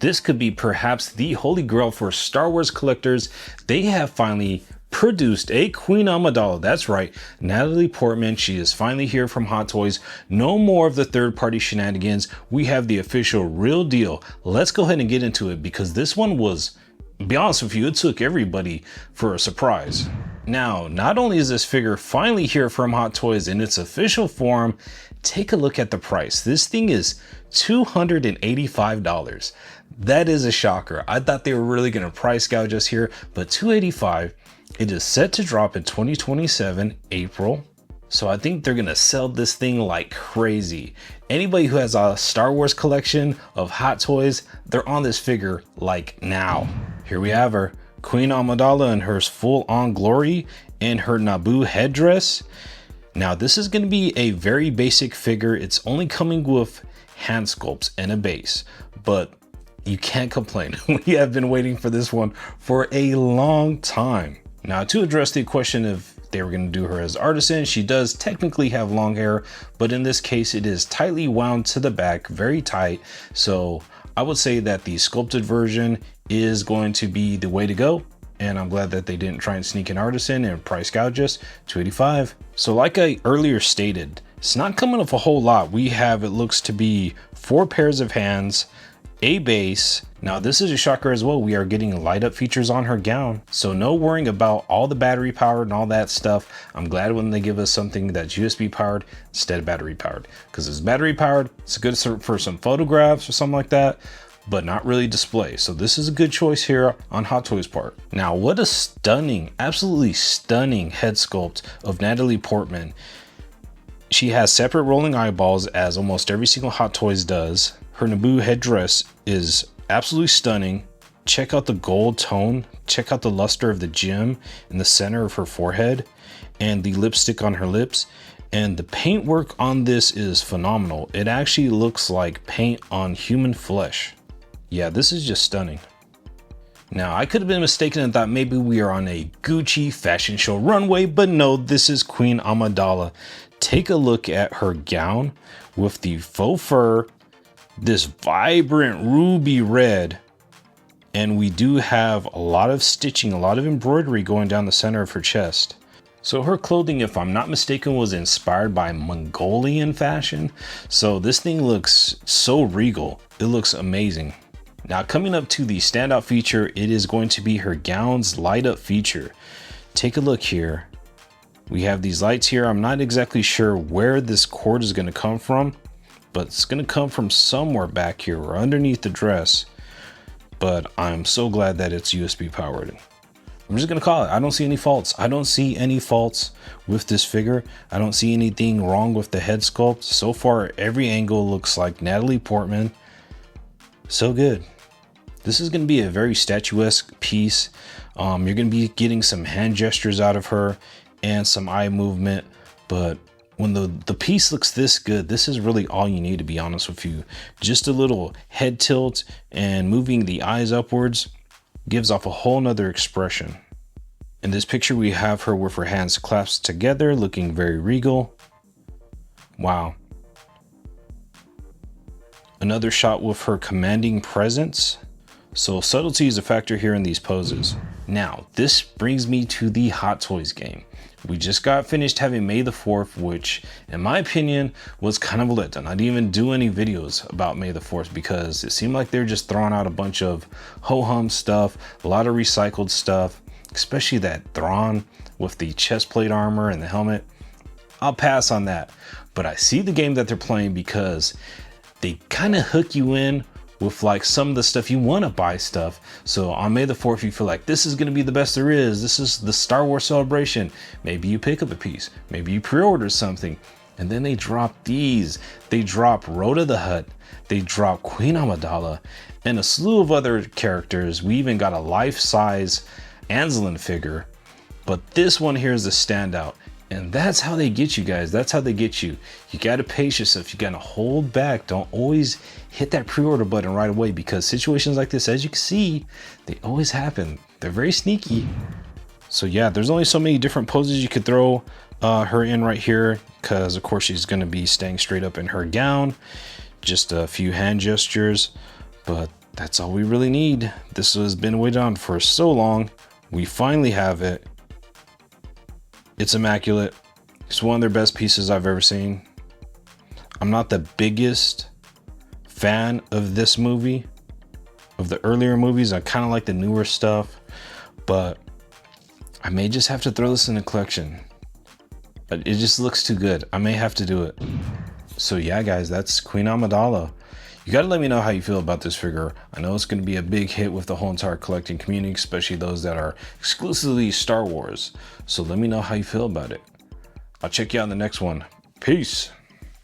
this could be perhaps the holy grail for Star Wars collectors. They have finally produced a Queen Amidala. That's right, Natalie Portman. She is finally here from Hot Toys. No more of the third-party shenanigans. We have the official real deal. Let's go ahead and get into it, because this one was, to be honest with you, it took everybody for a surprise. Now, not only is this figure finally here from Hot Toys in its official form, take a look at the price. This thing is $285. That is a shocker. I thought they were really going to price gouge us here, but $285. It is set to drop in 2027 April. So I think they're going to sell this thing like crazy. Anybody who has a Star Wars collection of Hot Toys, they're on this figure like now. Here we have her, Queen Amidala in her full-on glory and her Naboo headdress. Now this is going to be a very basic figure. It's only coming with hand sculpts and a base, but you can't complain. We have been waiting for this one for a long time. Now, to address the question if they were going to do her as artisan, she does technically have long hair, but in this case it is tightly wound to the back, very tight. So I would say that the sculpted version is going to be the way to go. And I'm glad that they didn't try and sneak an artisan and price gouge us. $285. So like I earlier stated, it's not coming with a whole lot. We have, it looks to be 4 pairs of hands, a base. Now this is a shocker as well. We are getting light up features on her gown. So no worrying about all the battery powered and all that stuff. I'm glad when they give us something that's USB powered instead of battery powered, because it's battery powered. It's good for some photographs or something like that, but not really display. So this is a good choice here on Hot Toys part. Now, what a stunning, absolutely stunning head sculpt of Natalie Portman. She has separate rolling eyeballs, as almost every single Hot Toys does. Her Naboo headdress is absolutely stunning. Check out the gold tone. Check out the luster of the gem in the center of her forehead and the lipstick on her lips. And the paint work on this is phenomenal. It actually looks like paint on human flesh. Yeah, this is just stunning. Now, I could have been mistaken and thought maybe we are on a Gucci fashion show runway, but no, this is Queen Amidala. Take a look at her gown with the faux fur, this vibrant ruby red, and we do have a lot of stitching, a lot of embroidery going down the center of her chest. So her clothing, if I'm not mistaken, was inspired by Mongolian fashion. So this thing looks so regal. It looks amazing. Now, coming up to the standout feature, it is going to be her gown's light up feature. Take a look here. We have these lights here. I'm not exactly sure where this cord is going to come from, but it's going to come from somewhere back here or underneath the dress. But I'm so glad that it's USB powered. I'm just going to call it. I don't see any faults. I don't see any faults with this figure. I don't see anything wrong with the head sculpt. So far, every angle looks like Natalie Portman. So good. This is going to be a very statuesque piece. You're going to be getting some hand gestures out of her and some eye movement. But when the piece looks this good, this is really all you need, to be honest with you. Just a little head tilt and moving the eyes upwards gives off a whole nother expression. In this picture, we have her with her hands clasped together, looking very regal. Wow. Another shot with her commanding presence. So subtlety is a factor here in these poses. Now, this brings me to the Hot Toys game. We just got finished having May the 4th, which in my opinion was kind of a letdown. I didn't even do any videos about May the 4th because it seemed like they're just throwing out a bunch of ho-hum stuff, a lot of recycled stuff, especially that Thrawn with the chest plate armor and the helmet. I'll pass on that, but I see the game that they're playing because they kind of hook you in with like some of the stuff you want to buy stuff. So on May the 4th, you feel like this is going to be the best there is. This is the Star Wars celebration. Maybe you pick up a piece, maybe you pre-order something, and then they drop these. They drop Rhoda the Hutt, they drop Queen Amidala, and a slew of other characters. We even got a life-size Anzelin figure, but this one here is the standout. And that's how they get you guys. That's how they get you. You got to pace yourself. You got to hold back. Don't always hit that pre-order button right away, because situations like this, as you can see, they always happen. They're very sneaky. So yeah, there's only so many different poses you could throw her in right here, because of course she's going to be staying straight up in her gown. Just a few hand gestures, but that's all we really need. This has been waited on for so long. We finally have it. It's immaculate. It's one of their best pieces I've ever seen. I'm not the biggest fan of this movie, of the earlier movies. I kind of like the newer stuff, but I may just have to throw this in the collection. It just looks too good. I may have to do it. So yeah, guys, that's Queen Amidala. You gotta let me know how you feel about this figure. I know it's gonna be a big hit with the whole entire collecting community, especially those that are exclusively Star Wars. So let me know how you feel about it. I'll check you out in the next one. Peace.